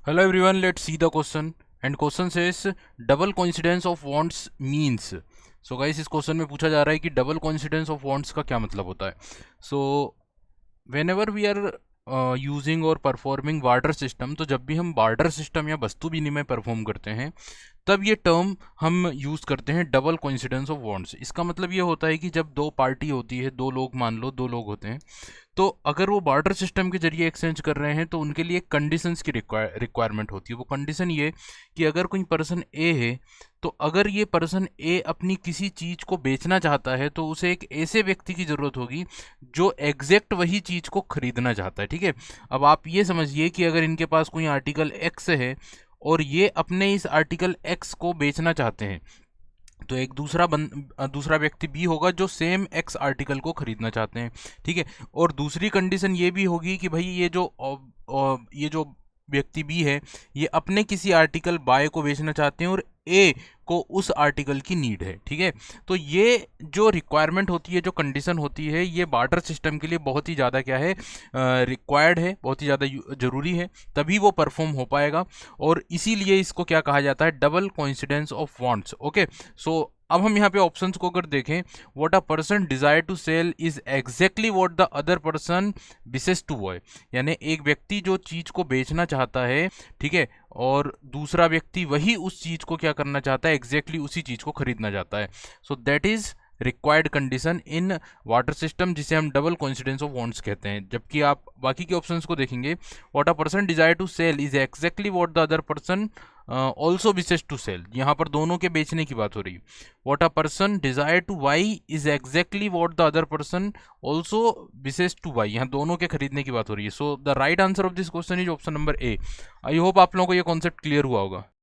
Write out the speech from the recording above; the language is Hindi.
Hello everyone, let's see the question. And question says double coincidence of wants means. So guys, इस क्वेश्चन में पूछा जा रहा है कि डबल कोइंसिडेंस ऑफ वांट्स का क्या मतलब होता है. सो whenever we are यूजिंग और परफॉर्मिंग बार्टर सिस्टम, तो जब भी हम बार्टर सिस्टम या वस्तु विनिमय परफॉर्म करते हैं तब ये टर्म हम यूज़ करते हैं डबल कोइंसिडेंस ऑफ वांट्स. इसका मतलब ये होता है कि जब दो पार्टी होती है, दो लोग, मान लो दो लोग होते हैं, तो अगर वो बार्टर सिस्टम के जरिए एक्सचेंज कर रहे हैं तो उनके लिए कंडीशंस की रिक्वायरमेंट होती है. वो कंडीशन ये कि अगर कोई पर्सन ए है, तो अगर ये पर्सन ए अपनी किसी चीज़ को बेचना चाहता है तो उसे एक ऐसे व्यक्ति की ज़रूरत होगी जो एग्जैक्ट वही चीज़ को खरीदना चाहता है. ठीक है, अब आप ये समझिए कि अगर इनके पास कोई आर्टिकल एक्स है और ये अपने इस आर्टिकल एक्स को बेचना चाहते हैं, तो एक दूसरा व्यक्ति बी होगा जो सेम एक्स आर्टिकल को खरीदना चाहते हैं. ठीक है, और दूसरी कंडीशन ये भी होगी कि भाई ये जो व्यक्ति बी है ये अपने किसी आर्टिकल बाय को बेचना चाहते हैं और ए को उस आर्टिकल की नीड है. ठीक है, तो ये जो रिक्वायरमेंट होती है, जो कंडीशन होती है, ये बार्टर सिस्टम के लिए बहुत ही ज़्यादा क्या है, रिक्वायर्ड है, बहुत ही ज़्यादा ज़रूरी है, तभी वो परफॉर्म हो पाएगा. और इसीलिए इसको क्या कहा जाता है, double coincidence of wants. Okay, so अब हम यहाँ पे ऑप्शंस को अगर देखें, what a person desire to sell is exactly what the other person wishes to buy. यानी एक व्यक्ति जो चीज़ को बेचना चाहता है, ठीक है, और दूसरा व्यक्ति वही उस चीज़ को क्या करना चाहता है, एग्जैक्टली उसी चीज़ को खरीदना चाहता है. So that is required condition in water system, जिसे हम डबल कोइंसिडेंस ऑफ वांट्स कहते हैं. जबकि आप बाकी के ऑप्शंस को देखेंगे, what a person desire to sell is exactly what the other person also wishes to sell. यहाँ पर दोनों के बेचने की बात हो रही है. What a person desire two by is exactly what the other person also wishes two by. यहाँ दोनों के खरीदने की बात हो रही है. So the right answer of this question is option number A. I hope आप लोगों को ये कॉन्सेप्ट क्लियर हुआ होगा.